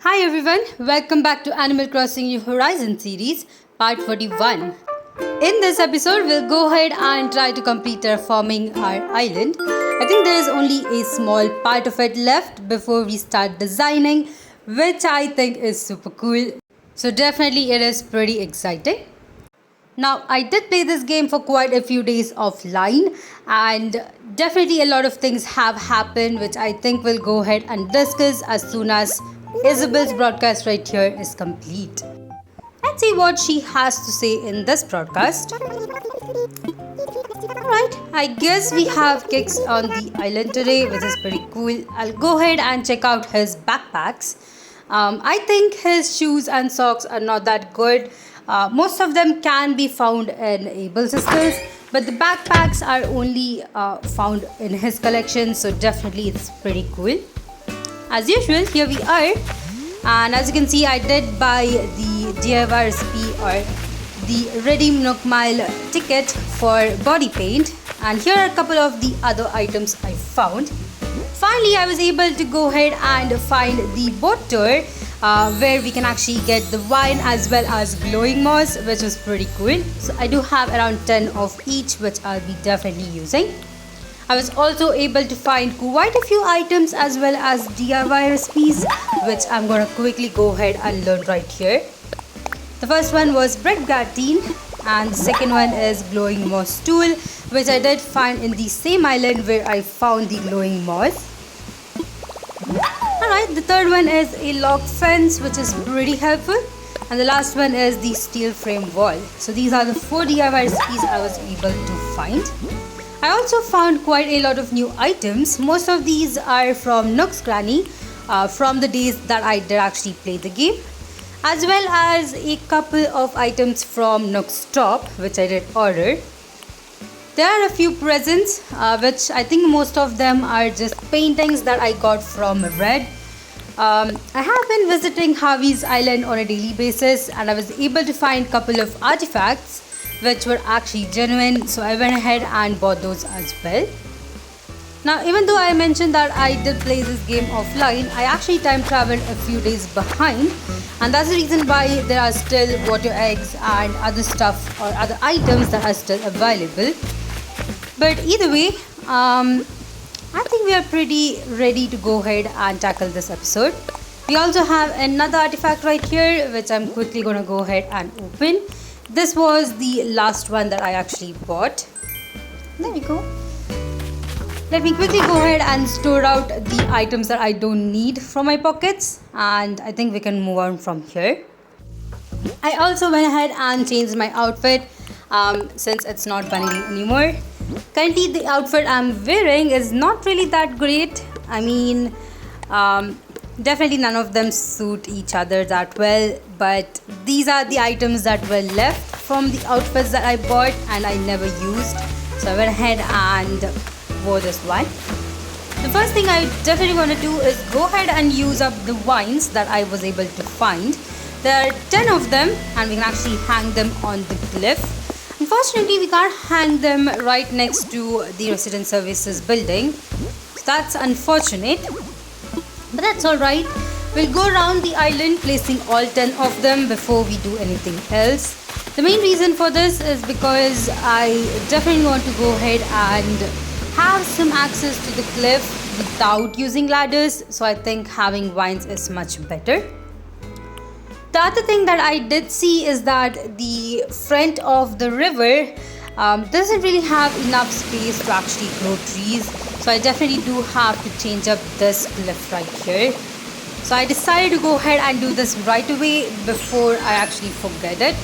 Hi everyone, welcome back to Animal Crossing New Horizons series, part 41. In this episode, we'll go ahead and try to complete terraforming our island. I think there is only a small part of it left before we start designing, which I think is super cool. So definitely it is pretty exciting. Now, I did play this game for quite a few days offline, and definitely a lot of things have happened, which I think we'll go ahead and discuss as soon as Isabel's broadcast right here is complete. Let's see what she has to say in this broadcast. Alright, I guess we have Kicks on the island today, which is pretty cool. I'll go ahead and check out his backpacks. I think his shoes and socks are not that good. Most of them can be found in Able Sisters, but the backpacks are only found in his collection, so definitely it's pretty cool. As usual, here we are, and as you can see, I did buy the DIY recipe or the Redeem Nook Mile ticket for body paint, and here are a couple of the other items I found. Finally, I was able to go ahead and find the boat tour where we can actually get the wine as well as glowing moss, which was pretty cool. So I do have around 10 of each, which I'll be definitely using. I was also able to find quite a few items as well as DIY recipes, which I'm going to quickly go ahead and learn right here. The first one was bread gratine, and the second one is glowing moss tool, which I did find in the same island where I found the glowing moss. Alright, the third one is a log fence, which is pretty helpful, and the last one is the steel frame wall. So these are the 4 DIY recipes I was able to find. I also found quite a lot of new items. Most of these are from Nook's Granny, from the days that I did actually play the game, as well as a couple of items from Nook's Top, which I did order. There are a few presents, which I think most of them are just paintings that I got from Red. I have been visiting Harvey's Island on a daily basis, and I was able to find a couple of artifacts which were actually genuine, so I went ahead and bought those as well. Now, even though I mentioned that I did play this game offline, I actually time traveled a few days behind, and that's the reason why there are still water eggs and other stuff or other items that are still available. But either way, I think we are pretty ready to go ahead and tackle this episode. We also have another artifact right here, which I'm quickly going to go ahead and open. This was the last one that I actually bought. There we go. Let me quickly go ahead and store out the items that I don't need from my pockets, and I think we can move on from here. I also went ahead and changed my outfit since it's not bunny anymore. Currently, the outfit I'm wearing is not really that great. I mean, definitely none of them suit each other that well, but these are the items that were left from the outfits that I bought and I never used. So I went ahead and wore this one. The first thing I definitely want to do is go ahead and use up the wines that I was able to find. There are 10 of them, and we can actually hang them on the cliff. Unfortunately, we can't hang them right next to the resident services building. So that's unfortunate, but that's alright. We'll go around the island placing all 10 of them before we do anything else. The main reason for this is because I definitely want to go ahead and have some access to the cliff without using ladders, so I think having vines is much better. The other thing that I did see is that the front of the river doesn't really have enough space to actually grow trees, so I definitely do have to change up this cliff right here. So I decided to go ahead and do this right away before I actually forget it.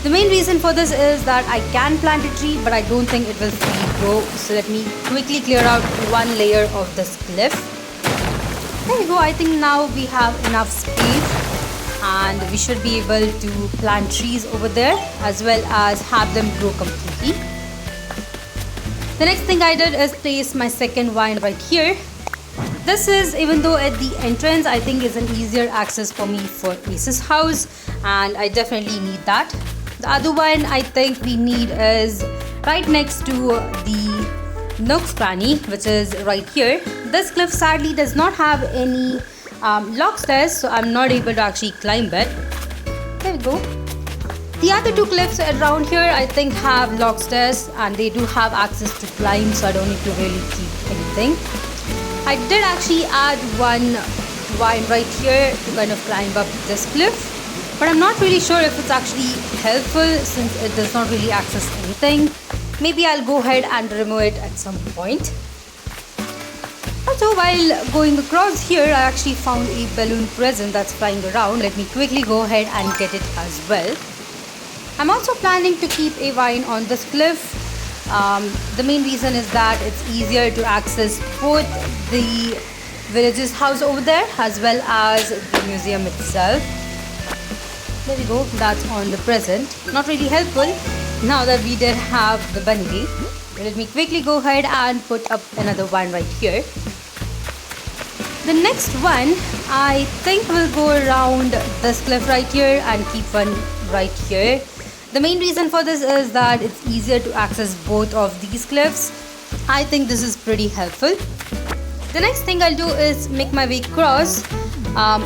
The main reason for this is that I can plant a tree, but I don't think it will fully grow, so let me quickly clear out one layer of this cliff. There we go. I think now we have enough space, and we should be able to plant trees over there as well as have them grow completely. The next thing I did is place my second vine right here. This is, even though at the entrance, I think is an easier access for me for Ace's house, and I definitely need that. The other one I think we need is right next to the Nook's Granny, which is right here. This cliff sadly does not have any log stairs, so I'm not able to actually climb it. There we go. The other two cliffs around here I think have log stairs, and they do have access to climb, so I don't need to really keep anything. I did actually add one vine right here to kind of climb up this cliff, but I'm not really sure if it's actually helpful since it does not really access anything. Maybe I'll go ahead and remove it at some point. Also, while going across here, I actually found a balloon present that's flying around. Let me quickly go ahead and get it as well. I'm also planning to keep a vine on this cliff. The main reason is that it's easier to access both the village's house over there as well as the museum itself. There we go, that's on the present. Not really helpful now that we did have the bunny bee. Let me quickly go ahead and put up another one right here. The next one I think will go around this cliff right here and keep one right here. The main reason for this is that it's easier to access both of these cliffs. I think this is pretty helpful. The next thing I'll do is make my way across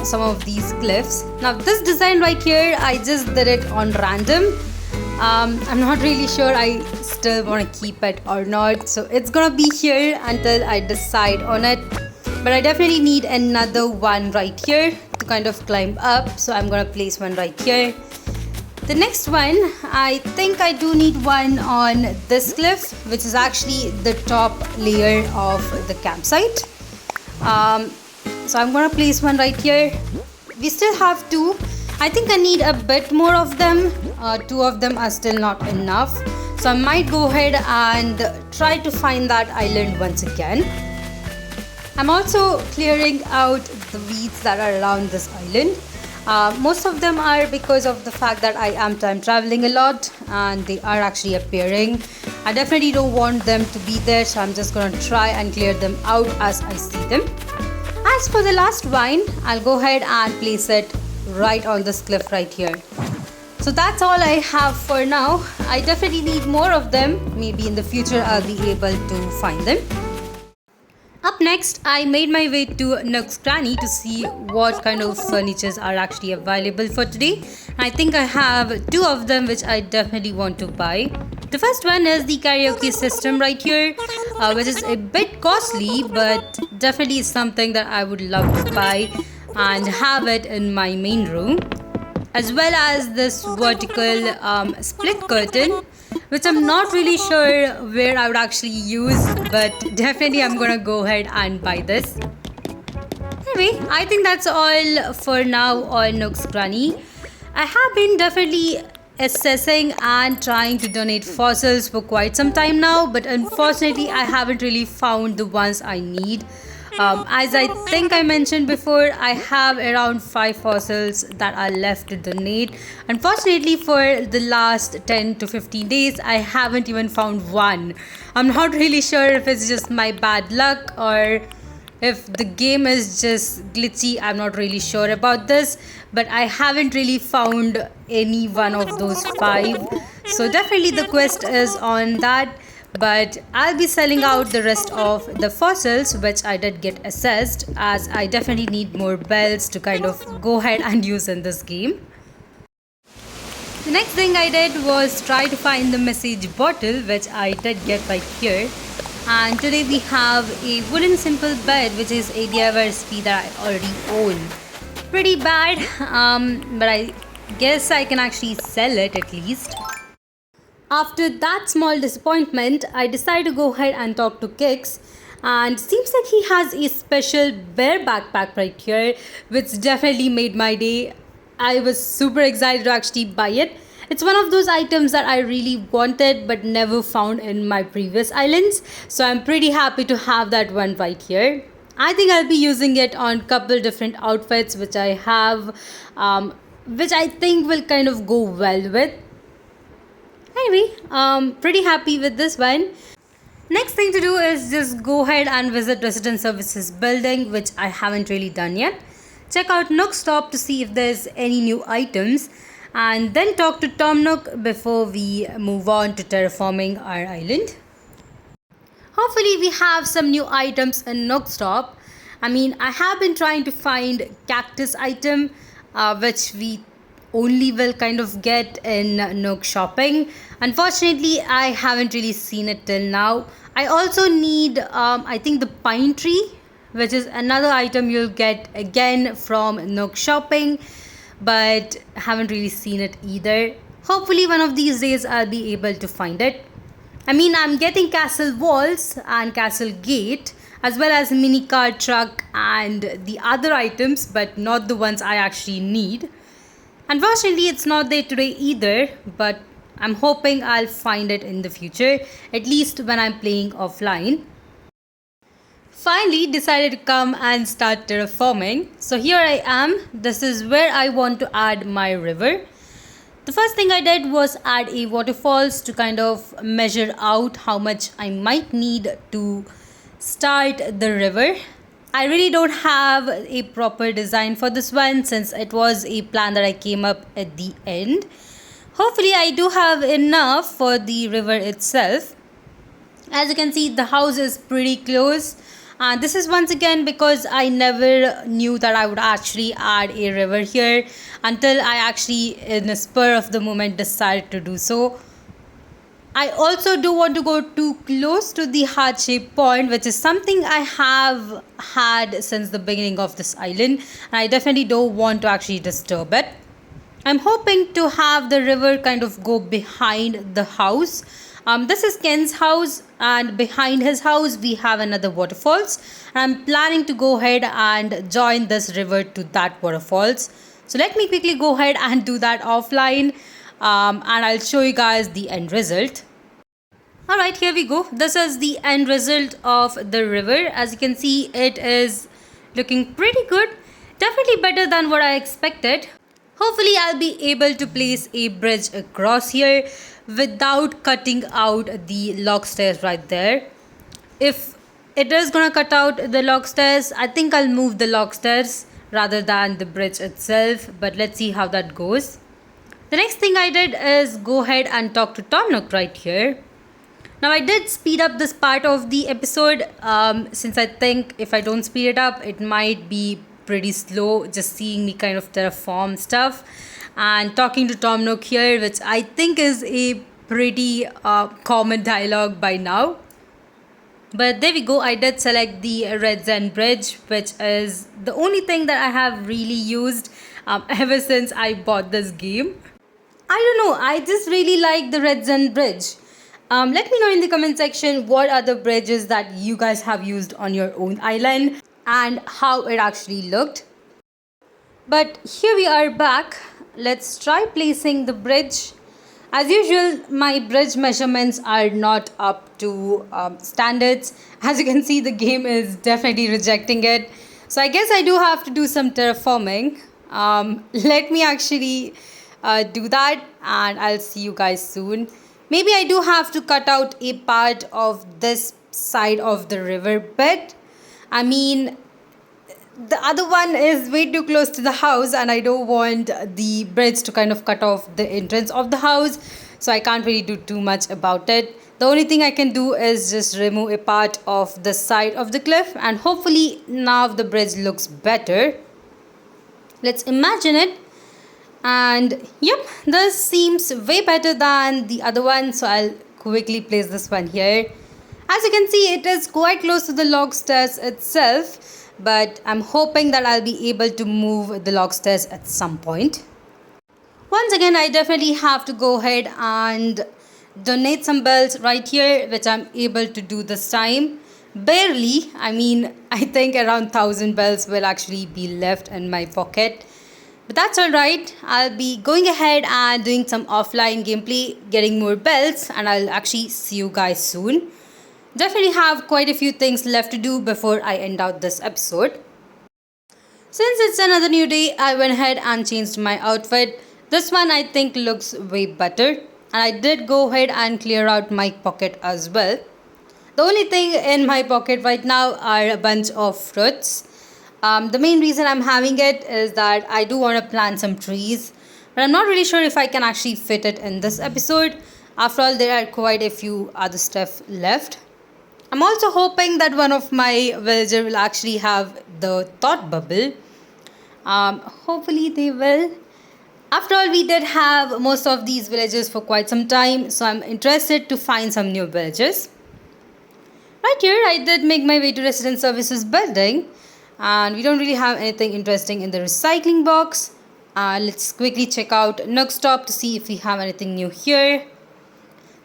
some of these cliffs. Now this design right here, I just did it on random. I'm not really sure I still want to keep it or not, so it's gonna be here until I decide on it. But I definitely need another one right here to kind of climb up, so I'm gonna place one right here. The next one, I think I do need one on this cliff, which is actually the top layer of the campsite. So I'm gonna place one right here. We still have two. I think I need a bit more of them. Two of them are still not enough. So I might go ahead and try to find that island once again. I'm also clearing out the weeds that are around this island. Most of them are because of the fact that I am time traveling a lot and they are actually appearing. I definitely don't want them to be there, so I'm just gonna try and clear them out as I see them. As for the last vine, I'll go ahead and place it right on this cliff right here. So that's all I have for now. I definitely need more of them. Maybe in the future I'll be able to find them. Up next, I made my way to Nook's Cranny to see what kind of furnitures are actually available for today. I think I have two of them which I definitely want to buy. The first one is the karaoke system right here, which is a bit costly, but definitely is something that I would love to buy and have it in my main room. As well as this vertical split curtain, which I'm not really sure where I would actually use, but definitely I'm gonna go ahead and buy this. Anyway, I think that's all for now on Nook's Cranny. I have been definitely assessing and trying to donate fossils for quite some time now, but unfortunately I haven't really found the ones I need. As I think I mentioned before, I have around 5 fossils that are left to donate. Unfortunately, for the last 10 to 15 days, I haven't even found one. I'm not really sure if it's just my bad luck or if the game is just glitchy. I'm not really sure about this, but I haven't really found any one of those 5. So definitely the quest is on that. But I'll be selling out the rest of the fossils which I did get assessed, as I definitely need more bells to kind of go ahead and use in this game. The next thing I did was try to find the message bottle, which I did get right here. And today we have a wooden simple bed, which is a DIY recipe that I already own. Pretty bad, but I guess I can actually sell it at least. After that small disappointment, I decided to go ahead and talk to Kix, and seems like he has a special bear backpack right here, which definitely made my day. I was super excited to actually buy it. It's one of those items that I really wanted but never found in my previous islands, so I'm pretty happy to have that one right here. I think I'll be using it on couple different outfits which I have, which I think will kind of go well with. Anyway, pretty happy with this one. Next thing to do is just go ahead and visit Resident Services building, which I haven't really done yet. Check out Nook's Top to see if there's any new items, and then talk to Tom Nook before we move on to terraforming our island. Hopefully we have some new items in Nook's Top. I mean, I have been trying to find cactus item, which we only will kind of get in Nook shopping. Unfortunately, I haven't really seen it till now. I also need, I think, the pine tree, which is another item you'll get again from Nook shopping, but haven't really seen it either. Hopefully, one of these days I'll be able to find it. I mean, I'm getting castle walls and castle gate, as well as mini car truck and the other items, but not the ones I actually need. Unfortunately, it's not there today either, but I'm hoping I'll find it in the future, at least when I'm playing offline. Finally, decided to come and start terraforming. So here I am. This is where I want to add my river. The first thing I did was add a waterfalls to kind of measure out how much I might need to start the river. I really don't have a proper design for this one since it was a plan that I came up at the end. Hopefully I do have enough for the river itself. As you can see, the house is pretty close. And this is once again because I never knew that I would actually add a river here until I actually, in a spur of the moment, decided to do so. I also don't want to go too close to the heart-shaped pond, which is something I have had since the beginning of this island, and I definitely don't want to actually disturb it. I'm hoping to have the river kind of go behind the house. This is Ken's house, and behind his house we have another waterfalls. I'm planning to go ahead and join this river to that waterfalls. So let me quickly go ahead and do that offline, and I'll show you guys the end result. Alright, here we go. This is the end result of the river. As you can see, it is looking pretty good. Definitely better than what I expected. Hopefully I'll be able to place a bridge across here without cutting out the log stairs right there. If it is gonna cut out the log stairs, I think I'll move the log stairs rather than the bridge itself, but let's see how that goes. The next thing I did is go ahead and talk to Tom Nook right here. Now I did speed up this part of the episode since I think if I don't speed it up, it might be pretty slow just seeing me kind of terraform stuff and talking to Tom Nook here, which I think is a pretty common dialogue by now. But there we go, I did select the Red Zen bridge, which is the only thing that I have really used ever since I bought this game. I don't know, I just really like the Red Zen bridge. Let me know in the comment section what are the bridges that you guys have used on your own island and how it actually looked. But here we are back. Let's try placing the bridge. As usual, my bridge measurements are not up to standards. As you can see, the game is definitely rejecting it. So I guess I do have to do some terraforming. Let me actually do that and I'll see you guys soon. Maybe I do have to cut out a part of this side of the river bed. I mean, the other one is way too close to the house and I don't want the bridge to kind of cut off the entrance of the house. So I can't really do too much about it. The only thing I can do is just remove a part of the side of the cliff and hopefully now the bridge looks better. Let's imagine it. And yep, this seems way better than the other one. So I'll quickly place this one here. As you can see, it is quite close to the log stairs itself. But I'm hoping that I'll be able to move the log stairs at some point. Once again, I definitely have to go ahead and donate some bells right here, which I'm able to do this time. Barely. I mean, I think around 1,000 bells will actually be left in my pocket. But that's alright. I'll be going ahead and doing some offline gameplay, getting more bells, and I'll actually see you guys soon. Definitely have quite a few things left to do before I end out this episode. Since it's another new day, I went ahead and changed my outfit. This one I think looks way better. And I did go ahead and clear out my pocket as well. The only thing in my pocket right now are a bunch of fruits. The main reason I'm having it is that I do want to plant some trees. But I'm not really sure if I can actually fit it in this episode. After all, there are quite a few other stuff left. I'm also hoping that one of my villager will actually have the thought bubble. Hopefully they will. After all, we did have most of these villages for quite some time, so I'm interested to find some new villages. Right here, I did make my way to resident services building, and we don't really have anything interesting in the recycling box. Let's quickly check out Nook Stop to see if we have anything new here.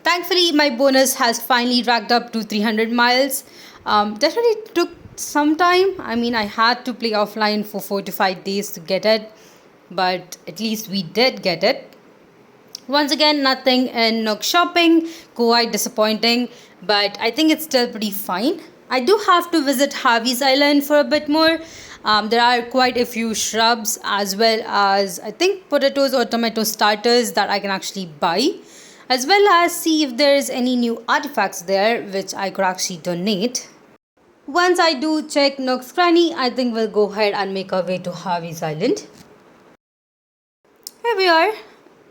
Thankfully, my bonus has finally racked up to 300 miles. Definitely took some time. I mean, I had to play offline for 4 to 5 days to get it, but at least we did get it. Once again, nothing in Nook Shopping, quite disappointing, but I think it's still pretty fine. I do have to visit Harvey's Island for a bit more. There are quite a few shrubs as well as I think potatoes or tomato starters that I can actually buy, as well as see if there's any new artifacts there which I could actually donate. Once I do check Nook's Cranny, I think we'll go ahead and make our way to Harvey's Island. Here we are.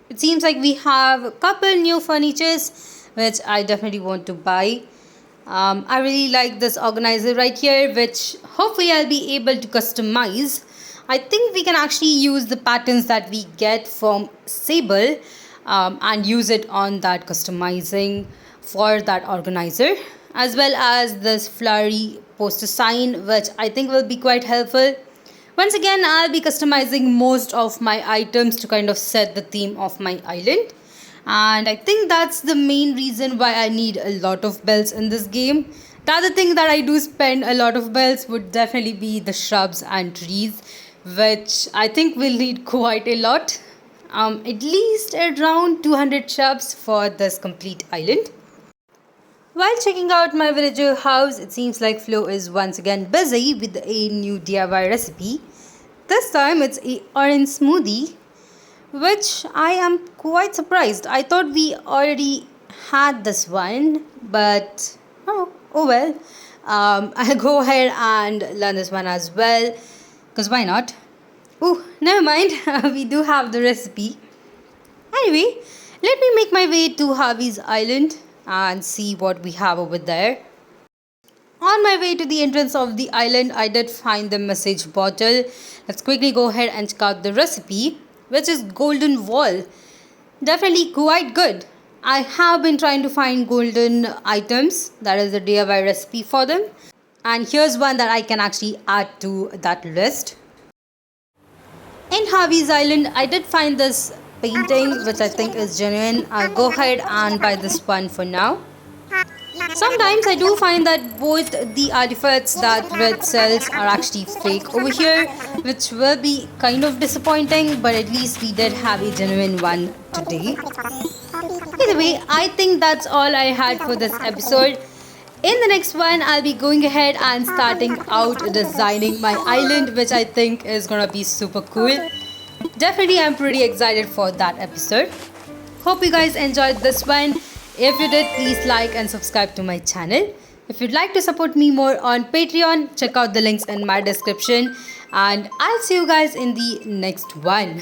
It seems like we have a couple new furnitures which I definitely want to buy. I really like this organizer right here, which hopefully I'll be able to customize. I think we can actually use the patterns that we get from Sable and use it on that customizing for that organizer, as well as this flowery poster sign, which I think will be quite helpful. Once again, I'll be customizing most of my items to kind of set the theme of my island. And I think that's the main reason why I need a lot of bells in this game. The other thing that I do spend a lot of bells would definitely be the shrubs and trees, which I think will need quite a lot. At least around 200 shrubs for this complete island. While checking out my villager house, it seems like Flo is once again busy with a new DIY recipe. This time it's a orange smoothie, which I am quite surprised. I thought we already had this one, but oh well. I'll go ahead and learn this one as well, because why not? Oh, never mind. We do have the recipe. Anyway, let me make my way to Harvey's Island and see what we have over there. On my way to the entrance of the island, I did find the message bottle. Let's quickly go ahead and check out the recipe, which is golden wall. Definitely quite good. I have been trying to find golden items, that is the DIY recipe for them. And here's one that I can actually add to that list. In Harvey's Island, I did find this painting, which I think is genuine. I'll go ahead and buy this one for now. Sometimes I do find that both the artifacts that Red sells are actually fake over here, which will be kind of disappointing, but at least we did have a genuine one today. Either way, I think that's all I had for this episode. In the next one, I'll be going ahead and starting out designing my island, which I think is gonna be super cool. Definitely, I'm pretty excited for that episode. Hope you guys enjoyed this one. If you did, please like and subscribe to my channel. If you'd like to support me more on Patreon, check out the links in my description. And I'll see you guys in the next one.